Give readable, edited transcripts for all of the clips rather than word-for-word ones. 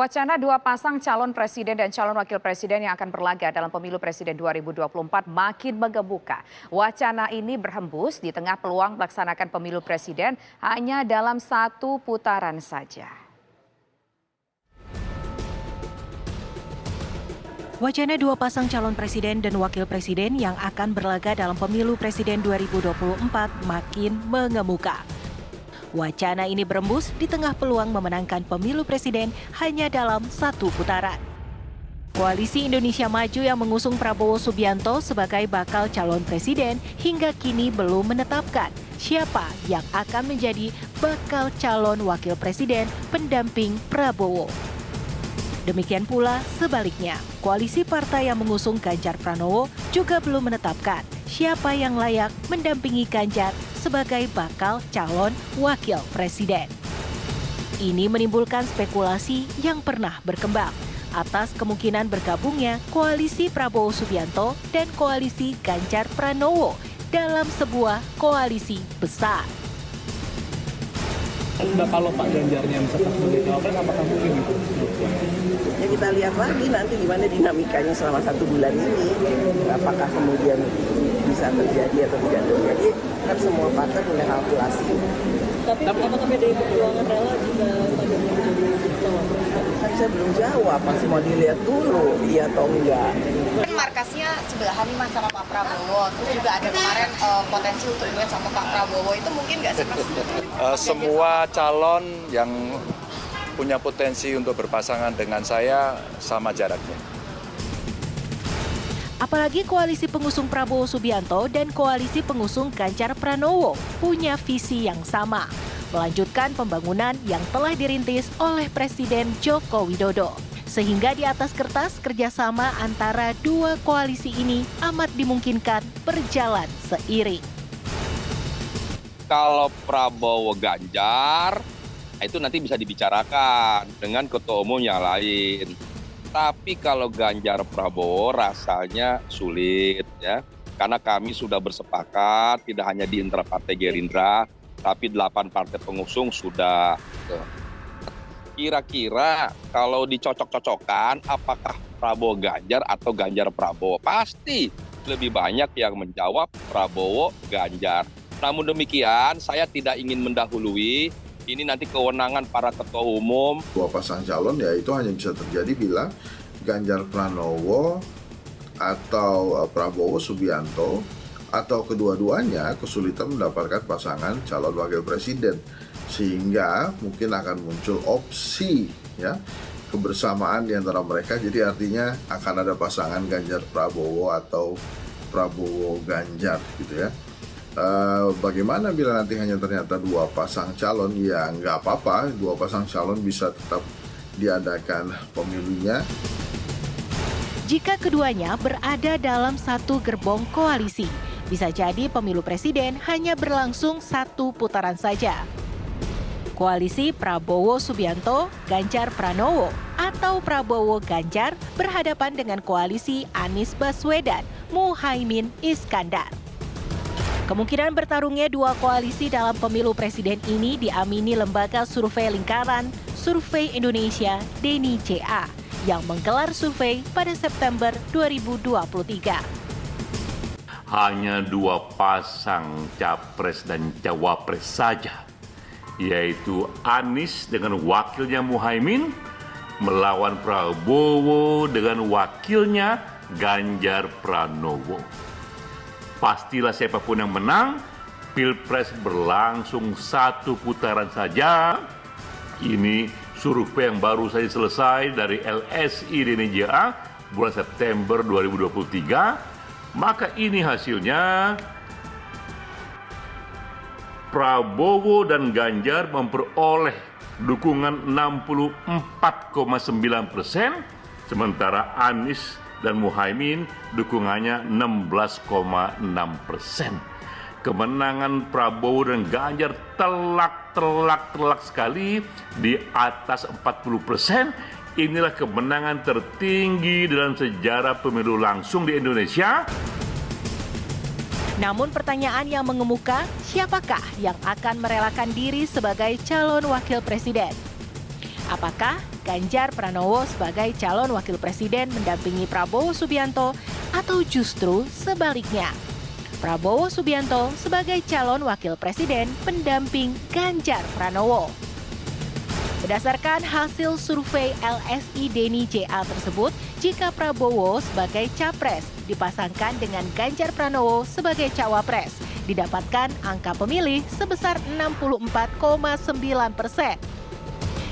Wacana dua pasang calon presiden dan calon wakil presiden yang akan berlaga dalam pemilu presiden 2024 makin menggemuka. Wacana ini berhembus di tengah peluang melaksanakan pemilu presiden hanya dalam satu putaran saja. Wacana dua pasang calon presiden dan wakil presiden yang akan berlaga dalam pemilu presiden 2024 makin mengemuka. Wacana ini berembus di tengah peluang memenangkan pemilu presiden hanya dalam satu putaran. Koalisi Indonesia Maju yang mengusung Prabowo Subianto sebagai bakal calon presiden hingga kini belum menetapkan siapa yang akan menjadi bakal calon wakil presiden pendamping Prabowo. Demikian pula sebaliknya, koalisi partai yang mengusung Ganjar Pranowo juga belum menetapkan siapa yang layak mendampingi Ganjar sebagai bakal calon wakil presiden. Ini menimbulkan spekulasi yang pernah berkembang atas kemungkinan bergabungnya koalisi Prabowo Subianto dan koalisi Ganjar Pranowo dalam sebuah koalisi besar. Kalau Pak Ganjarnya misalkan sebagai cawapres, apakah mungkin itu? Ya kita lihat lagi nanti gimana dinamikanya selama 1 bulan ini. Apakah kemudian bisa terjadi atau tidak terjadi, kan semua partai punya kalkulasi. Tapi apakah PDI Perjuangan rela jika Pak Ganjar menjadi cawapres? Kan saya belum jawab, masih mau dilihat dulu iya atau enggak. Kan markasnya sebelahan nih Mas sama Pak Prabowo, terus juga ada kemarin potensi untuk duet sama Pak Prabowo, itu mungkin nggak sih Mas? Semua calon yang punya potensi untuk berpasangan dengan saya sama jaraknya. Apalagi koalisi pengusung Prabowo Subianto dan koalisi pengusung Ganjar Pranowo punya visi yang sama, melanjutkan pembangunan yang telah dirintis oleh Presiden Joko Widodo. Sehingga di atas kertas kerjasama antara dua koalisi ini amat dimungkinkan berjalan seiring. Kalau Prabowo Ganjar, itu nanti bisa dibicarakan dengan ketua umum yang lain. Tapi kalau Ganjar Prabowo rasanya sulit ya. Karena kami sudah bersepakat tidak hanya di internal partai Gerindra, tapi 8 partai pengusung sudah. Kira-kira kalau dicocok-cocokkan apakah Prabowo Ganjar atau Ganjar Prabowo? Pasti lebih banyak yang menjawab Prabowo Ganjar. Namun demikian saya tidak ingin mendahului. Ini nanti kewenangan para ketua umum. Dua pasang calon ya itu hanya bisa terjadi bila Ganjar Pranowo atau Prabowo Subianto atau kedua-duanya kesulitan mendapatkan pasangan calon wakil presiden. Sehingga mungkin akan muncul opsi ya kebersamaan di antara mereka. Jadi artinya akan ada pasangan Ganjar Prabowo atau Prabowo Ganjar gitu ya. Bagaimana bila nanti hanya ternyata dua pasang calon, ya nggak apa-apa, dua pasang calon bisa tetap diadakan pemilunya. Jika keduanya berada dalam satu gerbong koalisi, bisa jadi pemilu presiden hanya berlangsung satu putaran saja. Koalisi Prabowo Subianto, Ganjar Pranowo, atau Prabowo Ganjar berhadapan dengan koalisi Anies Baswedan, Muhaimin Iskandar. Kemungkinan bertarungnya dua koalisi dalam pemilu presiden ini diamini lembaga survei lingkaran Survei Indonesia DNICA yang menggelar survei pada September 2023. Hanya dua pasang capres dan cawapres saja, yaitu Anies dengan wakilnya Muhaimin melawan Prabowo dengan wakilnya Ganjar Pranowo. Pastilah siapapun yang menang, Pilpres berlangsung satu putaran saja. Ini survei yang baru saja selesai dari LSI DNICA bulan September 2023. Maka ini hasilnya, Prabowo dan Ganjar memperoleh dukungan 64,9%, sementara Anies dan Muhaimin dukungannya 16,6%. Kemenangan Prabowo dan Ganjar telak sekali di atas 40%. Inilah kemenangan tertinggi dalam sejarah pemilu langsung di Indonesia. Namun pertanyaan yang mengemuka, siapakah yang akan merelakan diri sebagai calon wakil presiden? Apakah Ganjar Pranowo sebagai calon wakil presiden mendampingi Prabowo Subianto atau justru sebaliknya? Prabowo Subianto sebagai calon wakil presiden pendamping Ganjar Pranowo. Berdasarkan hasil survei LSI Denny JA tersebut, jika Prabowo sebagai capres dipasangkan dengan Ganjar Pranowo sebagai cawapres, didapatkan angka pemilih sebesar 64,9%.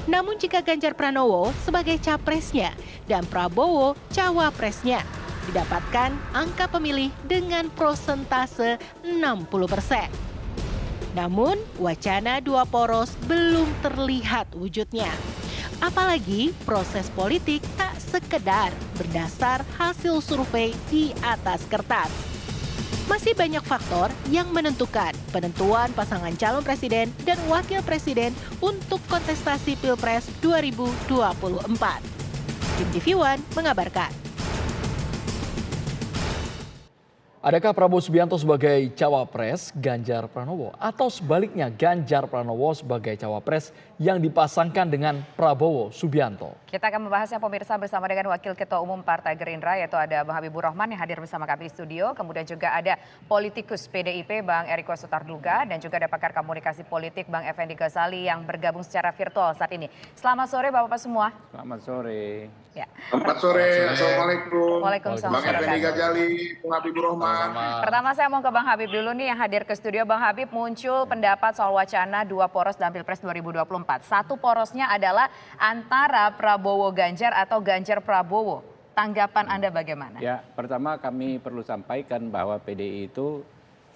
Namun jika Ganjar Pranowo sebagai capresnya dan Prabowo cawapresnya, didapatkan angka pemilih dengan prosentase 60%. Namun, wacana dua poros belum terlihat wujudnya. Apalagi proses politik tak sekedar berdasar hasil survei di atas kertas. Masih banyak faktor yang menentukan penentuan pasangan calon presiden dan wakil presiden untuk kontestasi Pilpres 2024. Tim TV One mengabarkan. Adakah Prabowo Subianto sebagai cawapres Ganjar Pranowo atau sebaliknya Ganjar Pranowo sebagai cawapres yang dipasangkan dengan Prabowo Subianto? Kita akan membahasnya pemirsa bersama dengan Wakil Ketua Umum Partai Gerindra yaitu ada Bang Habibur Rahman yang hadir bersama kami di studio. Kemudian juga ada politikus PDIP Bang Eriko Sutarduga dan juga ada pakar komunikasi politik Bang Effendi Ghazali yang bergabung secara virtual saat ini. Selamat sore Bapak-Bapak semua. Selamat sore. Ya. Selamat sore, Assalamualaikum. Waalaikumsalam. Bang Effendi Ghazali, Bang Habibur Rahman. Pertama saya mau ke Bang Habib dulu nih yang hadir ke studio. Bang Habib, muncul pendapat soal wacana dua poros dalam Pilpres 2024. Satu porosnya adalah antara Prabowo Ganjar atau Ganjar Prabowo. Tanggapan Anda bagaimana? Ya, pertama kami perlu sampaikan bahwa PDI itu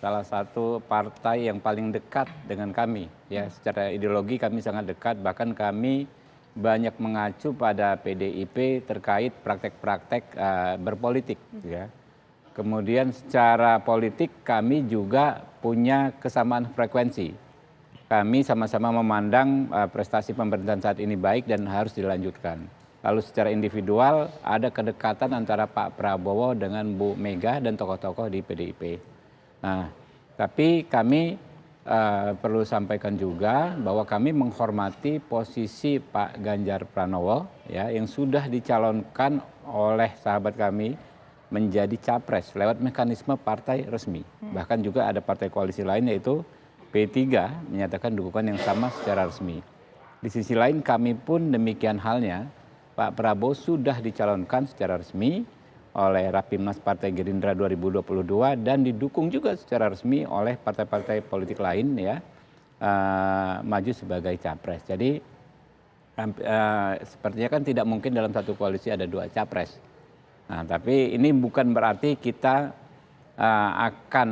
salah satu partai yang paling dekat dengan kami. Ya, secara ideologi kami sangat dekat, bahkan kami banyak mengacu pada PDIP terkait praktek-praktek berpolitik. Ya. Kemudian secara politik kami juga punya kesamaan frekuensi. Kami sama-sama memandang prestasi pemerintahan saat ini baik dan harus dilanjutkan. Lalu secara individual ada kedekatan antara Pak Prabowo dengan Bu Mega dan tokoh-tokoh di PDIP. Nah, tapi kami perlu sampaikan juga bahwa kami menghormati posisi Pak Ganjar Pranowo ya, yang sudah dicalonkan oleh sahabat kami menjadi capres lewat mekanisme partai resmi. Bahkan juga ada partai koalisi lain yaitu P3 menyatakan dukungan yang sama secara resmi. Di sisi lain kami pun demikian halnya, Pak Prabowo sudah dicalonkan secara resmi oleh Rapimnas Partai Gerindra 2022 dan didukung juga secara resmi oleh partai-partai politik lain ya, maju sebagai capres. Jadi sepertinya kan tidak mungkin dalam satu koalisi ada dua capres. Nah, tapi ini bukan berarti kita akan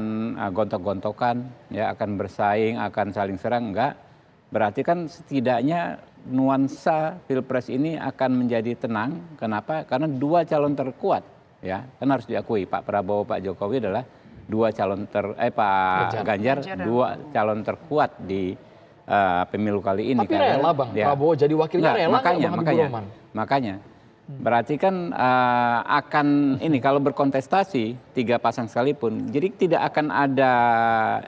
gontok-gontokan, ya, akan bersaing, akan saling serang, enggak. Berarti kan setidaknya nuansa Pilpres ini akan menjadi tenang. Kenapa? Karena dua calon terkuat, ya, kan harus diakui Pak Prabowo, Pak Jokowi adalah dua calon Pak Ganjar dua calon terkuat di pemilu kali ini. Tapi rela Bang ya, Prabowo jadi wakilnya rela makanya. Berarti kan akan ini kalau berkontestasi tiga pasang sekalipun, jadi tidak akan ada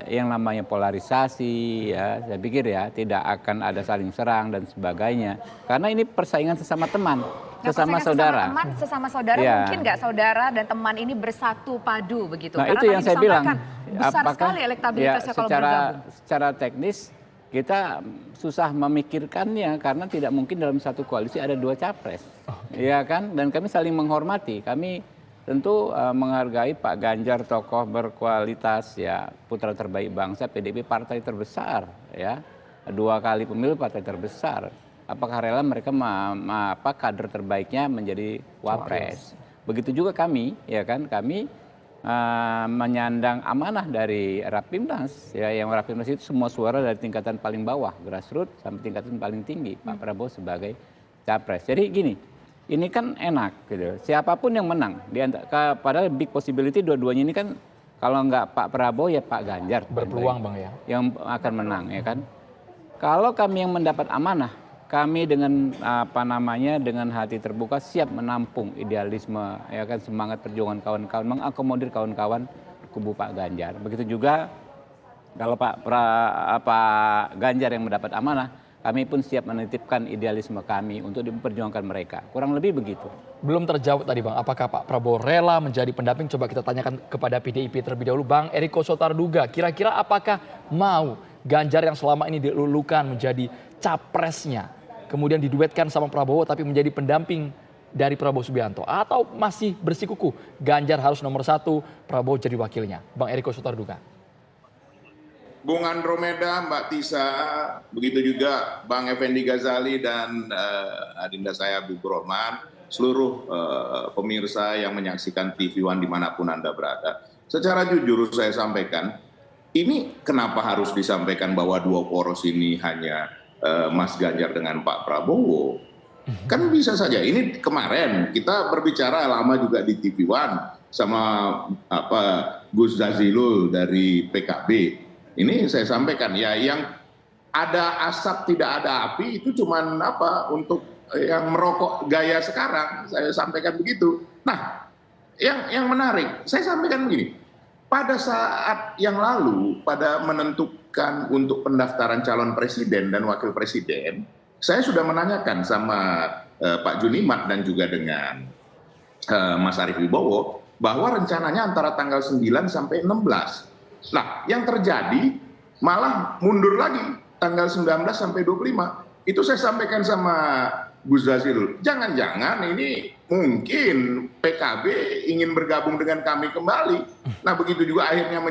yang namanya polarisasi ya, saya pikir ya, tidak akan ada saling serang dan sebagainya. Karena ini persaingan sesama teman, sesama saudara. Sesama saudara ya. Mungkin nggak saudara dan teman ini bersatu padu begitu. Nah, karena itu yang saya bilang. Besar sekali elektabilitasnya kalau bergabung. Secara teknis kita susah memikirkannya karena tidak mungkin dalam satu koalisi ada dua capres. Iya kan? Dan kami saling menghormati. Kami tentu menghargai Pak Ganjar, tokoh berkualitas ya, putra terbaik bangsa, PDIP partai terbesar ya. 2 kali pemilu partai terbesar. Apakah rela mereka kader terbaiknya menjadi wapres? Begitu juga kami, ya kan? Kami menyandang amanah dari Rapimnas ya, yang Rapimnas itu semua suara dari tingkatan paling bawah grassroots sampai tingkatan paling tinggi Pak Prabowo sebagai capres. Jadi gini, ini kan enak gitu, siapapun yang menang padahal big possibility dua-duanya ini kan kalau nggak Pak Prabowo ya Pak Ganjar berpeluang Bang ya yang akan menang ya kan. Kalau kami yang mendapat amanah, kami dengan dengan hati terbuka siap menampung idealisme ya kan, semangat perjuangan kawan-kawan, mengakomodir kawan-kawan kubu Pak Ganjar. Begitu juga kalau Pak Ganjar yang mendapat amanah, kami pun siap menitipkan idealisme kami untuk memperjuangkan mereka. Kurang lebih begitu. Belum terjawab tadi Bang, apakah Pak Prabowo rela menjadi pendamping? Coba kita tanyakan kepada PDIP terlebih dahulu. Bang Eriko Sotarduga, kira-kira apakah mau Ganjar yang selama ini dilulukan menjadi capresnya, kemudian diduetkan sama Prabowo tapi menjadi pendamping dari Prabowo Subianto? Atau masih bersikukuh Ganjar harus nomor 1, Prabowo jadi wakilnya? Bang Eriko Sotarduga. Bung Andromeda, Mbak Tisa, begitu juga Bang Effendi Ghazali dan adinda saya Habibur Rahman, seluruh pemirsa yang menyaksikan TV One dimanapun Anda berada. Secara jujur saya sampaikan, ini kenapa harus disampaikan bahwa dua poros ini hanya Mas Ganjar dengan Pak Prabowo? Kan bisa saja, ini kemarin kita berbicara lama juga di TV One sama Gus Jazilul dari PKB. Ini saya sampaikan ya, yang ada asap tidak ada api itu cuman untuk yang merokok gaya sekarang, saya sampaikan begitu. Nah, yang menarik, saya sampaikan begini, pada saat yang lalu, pada menentukan untuk pendaftaran calon presiden dan wakil presiden, saya sudah menanyakan sama Pak Junimat dan juga dengan Mas Arief Wibowo, bahwa rencananya antara tanggal 9 sampai 16. Nah, yang terjadi malah mundur lagi tanggal 19 sampai 25. Itu saya sampaikan sama Gus Jazilul. Jangan-jangan ini mungkin PKB ingin bergabung dengan kami kembali. Nah, begitu juga akhirnya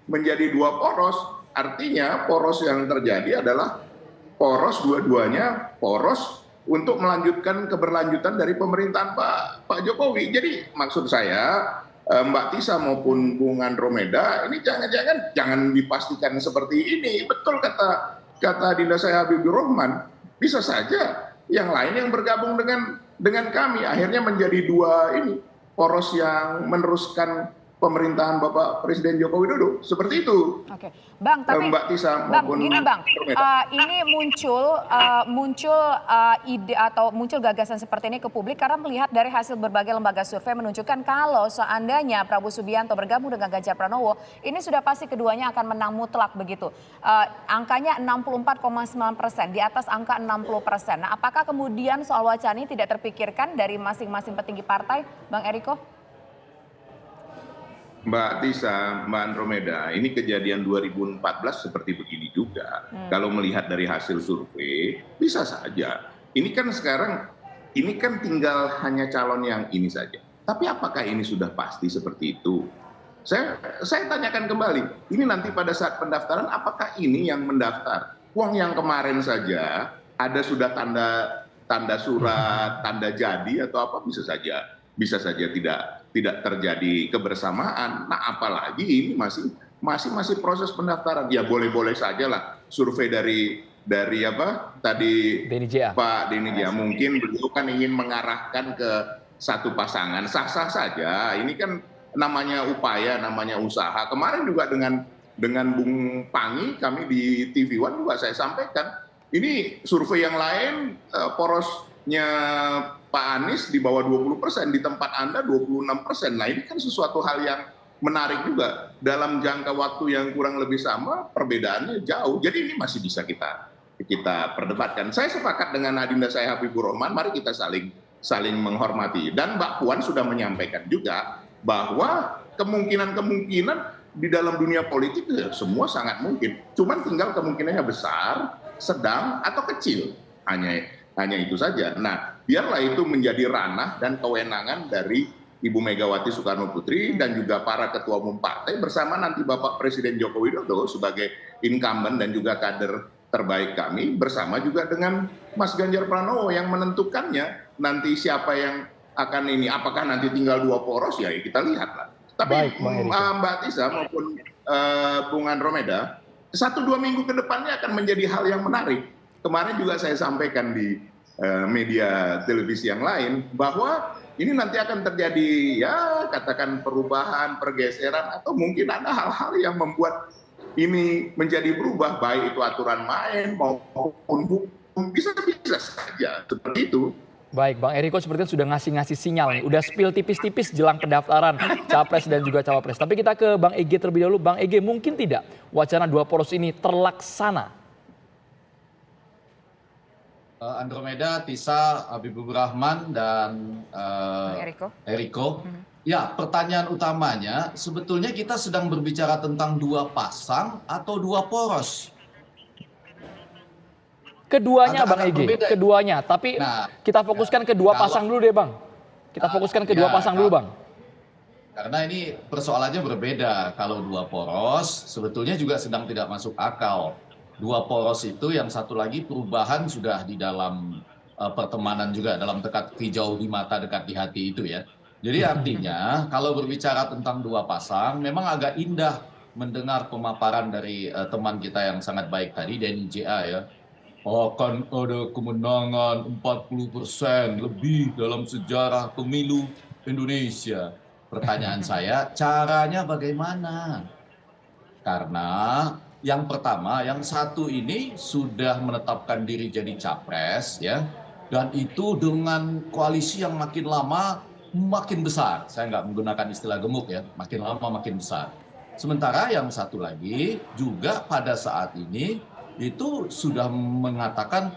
menjadi dua poros. Artinya poros yang terjadi adalah poros dua-duanya poros untuk melanjutkan keberlanjutan dari pemerintahan Pak Jokowi. Jadi maksud saya, Mbak Tisa maupun Bung Andromeda, ini jangan dipastikan seperti ini. Betul kata dinda saya Habibur Rahman, bisa saja yang lain yang bergabung dengan kami akhirnya menjadi dua ini poros yang meneruskan pemerintahan Bapak Presiden Joko Widodo, seperti itu. Oke, Bang, tapi Mbak Tisa Bang, maupun gini Bang, ini muncul ide atau muncul gagasan seperti ini ke publik karena melihat dari hasil berbagai lembaga survei menunjukkan kalau seandainya Prabowo Subianto bergabung dengan Ganjar Pranowo, ini sudah pasti keduanya akan menang mutlak begitu. Angkanya 64,9%, di atas angka 60%. Nah, apakah kemudian soal wacana ini tidak terpikirkan dari masing-masing petinggi partai, Bang Eriko? Mbak Tisa, Mbak Andromeda, ini kejadian 2014 seperti begini juga. Kalau melihat dari hasil survei, bisa saja. Ini kan sekarang, ini kan tinggal hanya calon yang ini saja. Tapi apakah ini sudah pasti seperti itu? Saya tanyakan kembali, ini nanti pada saat pendaftaran, apakah ini yang mendaftar? Uang yang kemarin saja, ada sudah tanda surat, tanda jadi atau apa, bisa saja tidak terjadi kebersamaan. Nah, apalagi ini masih proses pendaftaran. Ya boleh-boleh saja lah survei dari Pak Denny J. Mungkin beliau kan ingin mengarahkan ke satu pasangan, sah-sah saja. Ini kan namanya upaya, namanya usaha. Kemarin juga dengan Bung Pangi, kami di TV One juga saya sampaikan, ini survei yang lain porosnya Pak Anies di bawah 20%, di tempat Anda 26%. Nah, ini kan sesuatu hal yang menarik juga. Dalam jangka waktu yang kurang lebih sama, perbedaannya jauh. Jadi ini masih bisa kita perdebatkan. Saya sepakat dengan adinda saya Habibur Rahman, mari kita saling menghormati. Dan Mbak Puan sudah menyampaikan juga bahwa kemungkinan di dalam dunia politik ya, semua sangat mungkin. Cuman tinggal kemungkinannya besar, sedang, atau kecil. Hanya itu saja. Nah, biarlah itu menjadi ranah dan kewenangan dari Ibu Megawati Soekarno Putri dan juga para ketua umum partai bersama nanti Bapak Presiden Joko Widodo sebagai incumbent dan juga kader terbaik kami, bersama juga dengan Mas Ganjar Pranowo yang menentukannya nanti siapa yang akan ini. Apakah nanti tinggal dua poros, ya kita lihatlah. Tapi Mbak Tisa maupun Bung Andromeda, 1-2 minggu ke depannya akan menjadi hal yang menarik. Kemarin juga saya sampaikan di media televisi yang lain bahwa ini nanti akan terjadi ya katakan perubahan, pergeseran, atau mungkin ada hal-hal yang membuat ini menjadi berubah, baik itu aturan main maupun hukum, bisa saja seperti itu. Baik, Bang Eriko sepertinya sudah ngasih sinyal nih, udah spill tipis-tipis jelang pendaftaran capres dan juga cawapres. Tapi kita ke Bang EG terlebih dahulu. Bang EG, mungkin tidak wacana dua poros ini terlaksana? Andromeda, Tisa, Habibur Rahman, dan Eriko. Ya, pertanyaan utamanya, sebetulnya kita sedang berbicara tentang dua pasang atau dua poros? Keduanya Bang Egy, keduanya. Tapi kita fokuskan kedua pasang dulu deh Bang. Kita fokuskan kedua pasang dulu Bang. Karena ini persoalannya berbeda. Kalau dua poros, sebetulnya juga sedang tidak masuk akal. Dua poros itu yang satu lagi perubahan sudah di dalam pertemanan juga, dalam dekat hijau di mata dekat di hati itu ya. Jadi artinya kalau berbicara tentang dua pasang, memang agak indah mendengar pemaparan dari teman kita yang sangat baik tadi, Denny JA ya. Akan ada kemenangan 40% lebih dalam sejarah pemilu Indonesia. Pertanyaan saya, caranya bagaimana? Karena yang pertama, yang satu ini sudah menetapkan diri jadi capres ya, dan itu dengan koalisi yang makin lama makin besar. Saya nggak menggunakan istilah gemuk ya, makin lama makin besar. Sementara yang satu lagi juga pada saat ini itu sudah mengatakan,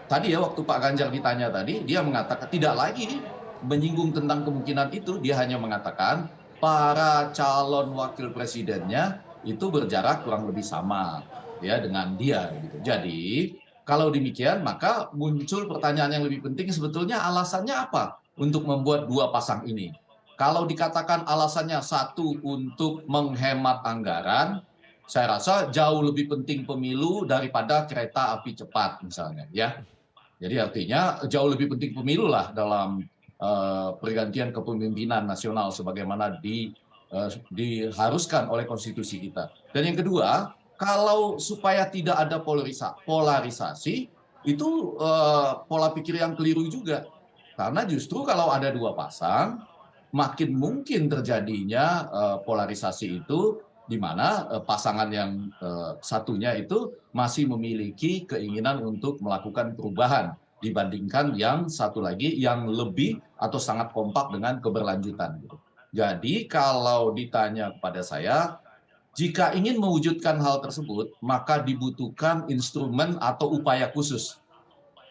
tadi ya waktu Pak Ganjar ditanya tadi, dia mengatakan tidak lagi menyinggung tentang kemungkinan itu, dia hanya mengatakan para calon wakil presidennya itu berjarak kurang lebih sama ya dengan dia gitu. Jadi kalau demikian maka muncul pertanyaan yang lebih penting, sebetulnya alasannya apa untuk membuat dua pasang ini? Kalau dikatakan alasannya satu untuk menghemat anggaran, saya rasa jauh lebih penting pemilu daripada kereta api cepat misalnya ya. Jadi artinya jauh lebih penting pemilu lah dalam pergantian kepemimpinan nasional sebagaimana diharuskan oleh konstitusi kita. Dan yang kedua, kalau supaya tidak ada polarisasi, itu pola pikir yang keliru juga. Karena justru kalau ada dua pasang, makin mungkin terjadinya polarisasi itu, di mana pasangan yang satunya itu masih memiliki keinginan untuk melakukan perubahan dibandingkan yang satu lagi yang lebih atau sangat kompak dengan keberlanjutan. Jadi kalau ditanya kepada saya, jika ingin mewujudkan hal tersebut, maka dibutuhkan instrumen atau upaya khusus.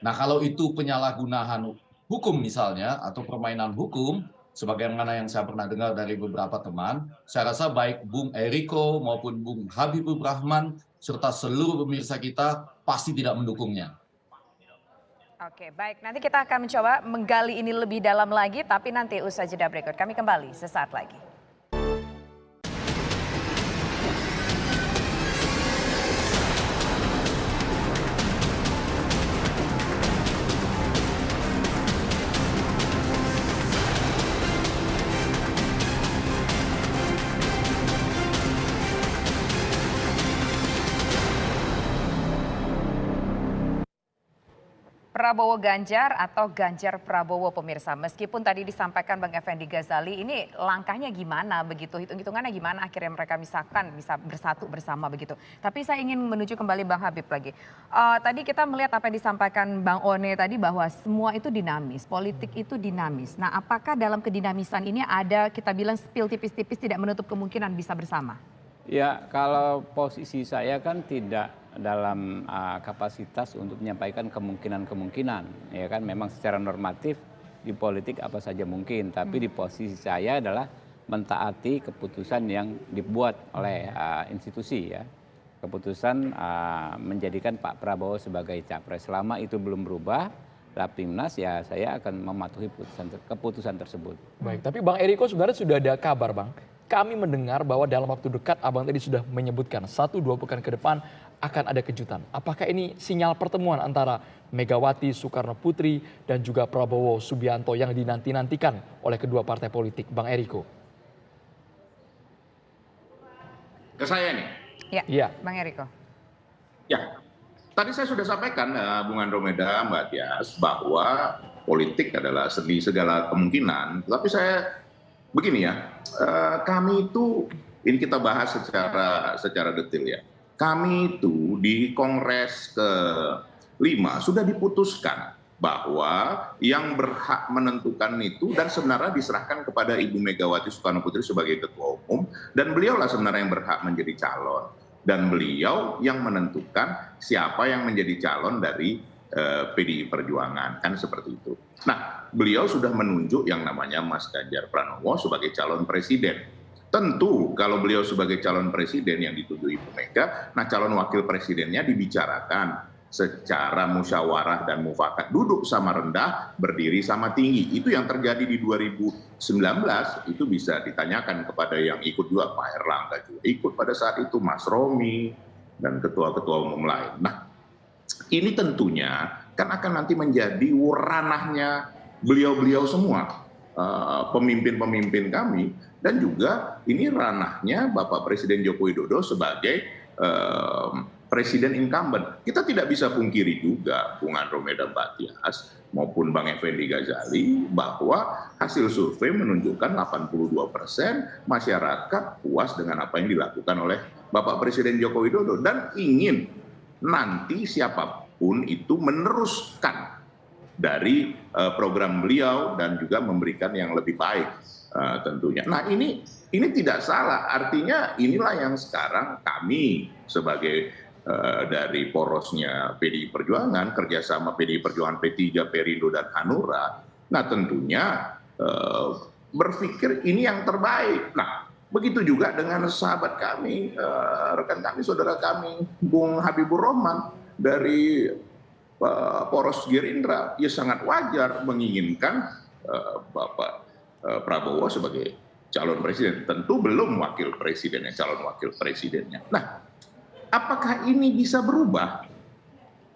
Nah kalau itu penyalahgunaan hukum misalnya, atau permainan hukum, sebagaimana yang saya pernah dengar dari beberapa teman, saya rasa baik Bung Eriko maupun Bung Habibur Rahman, serta seluruh pemirsa kita pasti tidak mendukungnya. Oke, baik. Nanti kita akan mencoba menggali ini lebih dalam lagi, tapi nanti usai jeda berikut. Kami kembali sesaat lagi. Prabowo Ganjar atau Ganjar Prabowo pemirsa. Meskipun tadi disampaikan Bang Effendi Ghazali, ini langkahnya gimana begitu, hitung-hitungannya gimana akhirnya mereka misalkan bisa bersatu bersama begitu. Tapi saya ingin menuju kembali Bang Habib lagi. Tadi kita melihat apa yang disampaikan Bang One tadi bahwa semua itu dinamis, politik itu dinamis. Nah apakah dalam kedinamisan ini ada kita bilang spill tipis-tipis tidak menutup kemungkinan bisa bersama? Ya kalau posisi saya kan tidak dalam kapasitas untuk menyampaikan kemungkinan-kemungkinan, ya kan memang secara normatif di politik apa saja mungkin, tapi di posisi saya adalah mentaati keputusan yang dibuat oleh institusi ya, keputusan menjadikan Pak Prabowo sebagai capres. Selama itu belum berubah, Rapimnas ya saya akan mematuhi keputusan tersebut. Baik, tapi Bang Eriko sebenarnya sudah ada kabar Bang. Kami mendengar bahwa dalam waktu dekat Abang tadi sudah menyebutkan 1-2 pekan ke depan akan ada kejutan. Apakah ini sinyal pertemuan antara Megawati Soekarno Putri dan juga Prabowo Subianto yang dinanti-nantikan oleh kedua partai politik? Bang Eriko. Ke saya nih? Ya, Bang Eriko. Ya, tadi saya sudah sampaikan Bung Andromeda, Mbak Tias, bahwa politik adalah segi segala kemungkinan. Tapi saya begini ya, kami itu, ini kita bahas secara detail ya. Kami itu di Kongres ke-5 sudah diputuskan bahwa yang berhak menentukan itu dan sebenarnya diserahkan kepada Ibu Megawati Soekarno Putri sebagai Ketua Umum, dan beliaulah sebenarnya yang berhak menjadi calon. Dan beliau yang menentukan siapa yang menjadi calon dari PDI Perjuangan, kan seperti itu. Nah, beliau sudah menunjuk yang namanya Mas Ganjar Pranowo sebagai calon presiden. Tentu kalau beliau sebagai calon presiden yang dituju Ibu Mega, nah calon wakil presidennya dibicarakan secara musyawarah dan mufakat, duduk sama rendah, berdiri sama tinggi. Itu yang terjadi di 2019, itu bisa ditanyakan kepada yang ikut juga, Pak Erlangga juga ikut pada saat itu, Mas Romi, dan ketua-ketua umum lain. Nah, ini tentunya kan akan nanti menjadi ranahnya beliau-beliau semua, pemimpin-pemimpin kami, dan juga ini ranahnya Bapak Presiden Joko Widodo sebagai presiden incumbent. Kita tidak bisa pungkiri juga, Bung Andromeda Mbak Tias maupun Bang Effendi Ghazali, bahwa hasil survei menunjukkan 82% masyarakat puas dengan apa yang dilakukan oleh Bapak Presiden Joko Widodo dan ingin nanti siapapun itu meneruskan dari program beliau dan juga memberikan yang lebih baik tentunya. Nah, ini tidak salah, artinya inilah yang sekarang kami sebagai dari porosnya PDI Perjuangan, kerjasama PDI Perjuangan P3, Perindo dan Hanura, nah tentunya berpikir ini yang terbaik. Nah, begitu juga dengan sahabat kami, rekan kami, saudara kami, Bung Habibur Rahman dari poros Gerindra, ya sangat wajar menginginkan Bapak Prabowo sebagai calon presiden. Tentu belum wakil presidennya, calon wakil presidennya. Nah, apakah ini bisa berubah?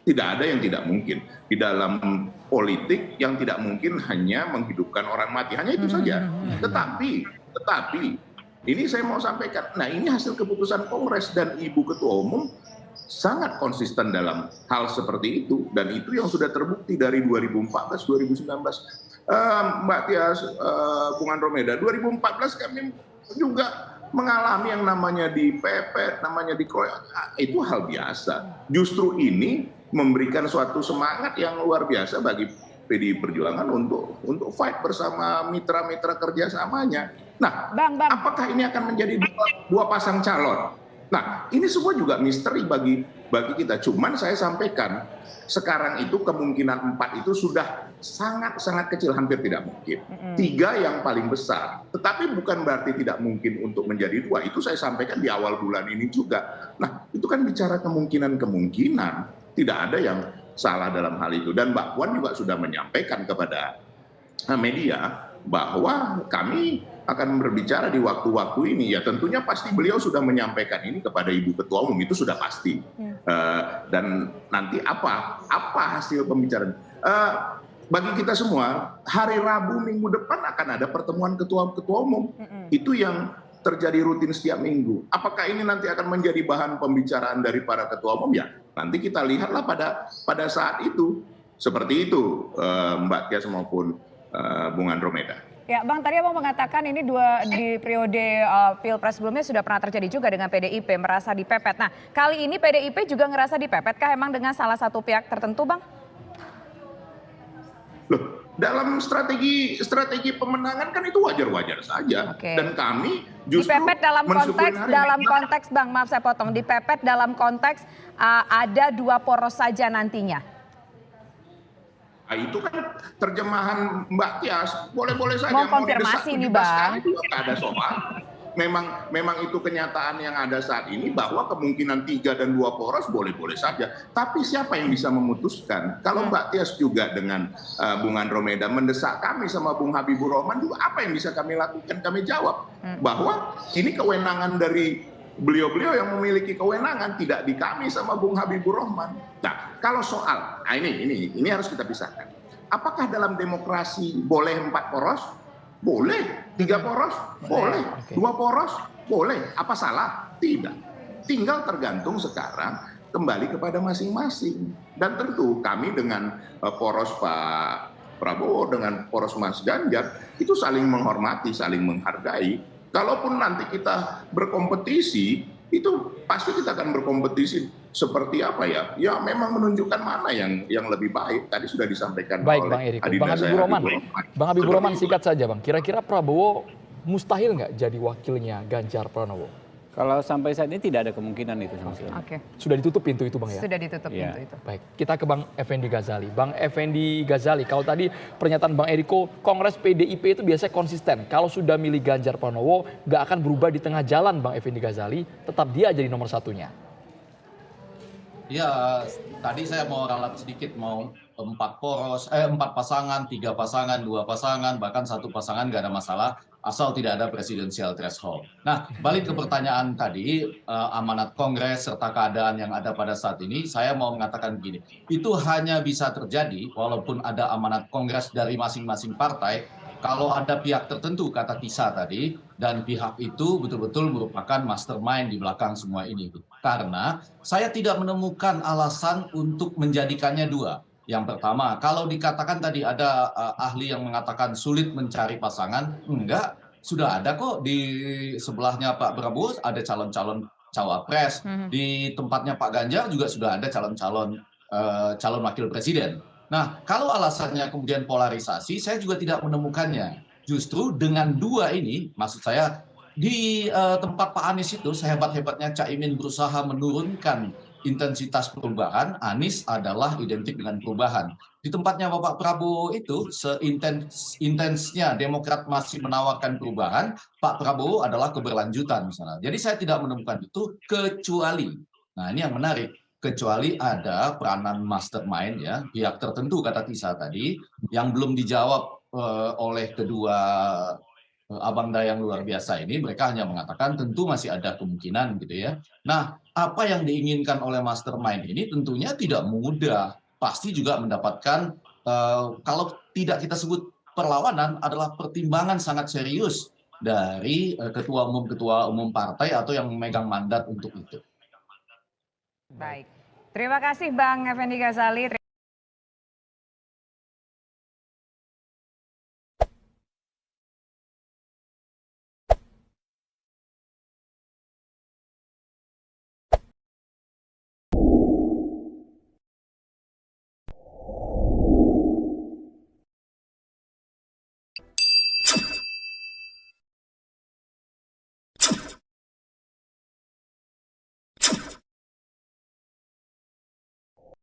Tidak ada yang tidak mungkin. Di dalam politik yang tidak mungkin hanya menghidupkan orang mati, hanya itu saja. Tetapi ini saya mau sampaikan, nah ini hasil keputusan Kongres dan Ibu Ketua Umum sangat konsisten dalam hal seperti itu, dan itu yang sudah terbukti dari 2014-2019. Mbak Tias, Bung Andromeda, 2014 kami juga mengalami yang namanya dipepet, namanya dikeroyok, itu hal biasa. Justru ini memberikan suatu semangat yang luar biasa bagi PDI Perjuangan untuk fight bersama mitra-mitra kerjasamanya. Nah, apakah ini akan menjadi dua pasang calon? Nah, ini semua juga misteri bagi kita. Cuman saya sampaikan, sekarang itu kemungkinan 4 itu sudah sangat-sangat kecil, hampir tidak mungkin. 3 yang paling besar. Tetapi bukan berarti tidak mungkin untuk menjadi 2. Itu saya sampaikan di awal bulan ini juga. Nah, itu kan bicara kemungkinan-kemungkinan. Tidak ada yang salah dalam hal itu. Dan Mbak Puan juga sudah menyampaikan kepada media bahwa kami akan berbicara di waktu-waktu ini. Ya tentunya pasti beliau sudah menyampaikan ini kepada Ibu Ketua Umum, itu sudah pasti. Dan nanti apa hasil pembicaraan? Bagi kita semua, hari Rabu minggu depan akan ada pertemuan ketua-ketua umum. Itu yang terjadi rutin setiap minggu. Apakah ini nanti akan menjadi bahan pembicaraan dari para ketua umum? Ya, nanti kita lihatlah pada saat itu. Seperti itu, Mbak Tias maupun Bung Andromeda. Ya, Bang, tadi Abang mengatakan ini di periode Pilpres sebelumnya sudah pernah terjadi juga dengan PDIP merasa dipepet. Nah, kali ini PDIP juga ngerasa dipepet kah emang dengan salah satu pihak tertentu, Bang? Loh, dalam strategi pemenangan kan itu wajar-wajar saja. Dan kami justru dipepet dalam konteks Bang, maaf saya potong, dipepet dalam konteks ada 2 poros saja nantinya. Nah, itu kan terjemahan Mbak Tias, boleh-boleh saja. Mau konfirmasi nih Bang. Itu nggak ada soal. Memang itu kenyataan yang ada saat ini, bahwa kemungkinan 3 dan 2 poros boleh-boleh saja. Tapi siapa yang bisa memutuskan? Kalau Mbak Tias juga dengan Bung Andromeda mendesak kami sama Bung Habibur Rahman juga, apa yang bisa kami lakukan? Kami jawab bahwa ini kewenangan dari beliau-beliau yang memiliki kewenangan, tidak di kami sama Bung Habibur Rahman. Nah, kalau soal, ini harus kita pisahkan. Apakah dalam demokrasi boleh 4 poros? Boleh. 3 poros? Boleh. 2 poros? Boleh. Apa salah? Tidak. Tinggal tergantung sekarang kembali kepada masing-masing. Dan tentu kami dengan poros Pak Prabowo, dengan poros Mas Ganjar, itu saling menghormati, saling menghargai. Kalaupun nanti kita berkompetisi, itu pasti kita akan berkompetisi seperti apa ya? Ya memang menunjukkan mana yang lebih baik. Tadi sudah disampaikan oleh Bang Habibur Rahman. Bang Habibur Rahman, singkat saja Bang. Kira-kira Prabowo mustahil nggak jadi wakilnya Ganjar Pranowo? Kalau sampai saat ini tidak ada kemungkinan itu sama sekali. Oke. Sudah ditutup pintu itu Bang ya? Sudah ditutup Iya. pintu itu. Baik, kita ke Bang Effendi Ghazali. Bang Effendi Ghazali, kalau tadi pernyataan Bang Eriko, Kongres PDIP itu biasanya konsisten. Kalau sudah milih Ganjar Pranowo, nggak akan berubah di tengah jalan Bang Effendi Ghazali, tetap dia jadi nomor satunya. Ya, tadi saya mau ralat sedikit, mau 4 pasangan, 3 pasangan, 2 pasangan, bahkan 1 pasangan nggak ada masalah, asal tidak ada presidensial threshold. Nah, balik ke pertanyaan tadi, amanat Kongres serta keadaan yang ada pada saat ini, saya mau mengatakan begini, itu hanya bisa terjadi walaupun ada amanat Kongres dari masing-masing partai, kalau ada pihak tertentu, kata Tisa tadi, dan pihak itu betul-betul merupakan mastermind di belakang semua ini. Karena saya tidak menemukan alasan untuk menjadikannya 2. Yang pertama, kalau dikatakan tadi ada ahli yang mengatakan sulit mencari pasangan, enggak, sudah ada kok di sebelahnya Pak Prabowo ada calon-calon cawapres, di tempatnya Pak Ganjar juga sudah ada calon wakil presiden. Nah, kalau alasannya kemudian polarisasi, saya juga tidak menemukannya. Justru dengan 2 ini, maksud saya di tempat Pak Anies itu sehebat-hebatnya Caimin berusaha menurunkan intensitas perubahan, Anies adalah identik dengan perubahan. Di tempatnya Bapak Prabowo itu seintensnya Demokrat masih menawarkan perubahan, Pak Prabowo adalah keberlanjutan misalnya. Jadi saya tidak menemukan itu kecuali, nah ini yang menarik, kecuali ada peranan mastermind ya, pihak tertentu kata Tisa tadi, yang belum dijawab oleh kedua Abang Dayang luar biasa ini, mereka hanya mengatakan tentu masih ada kemungkinan gitu ya. Nah, apa yang diinginkan oleh mastermind ini tentunya tidak mudah. Pasti juga mendapatkan, kalau tidak kita sebut perlawanan, adalah pertimbangan sangat serius dari ketua umum partai atau yang memegang mandat untuk itu. Baik, terima kasih Bang Effendi Ghazali.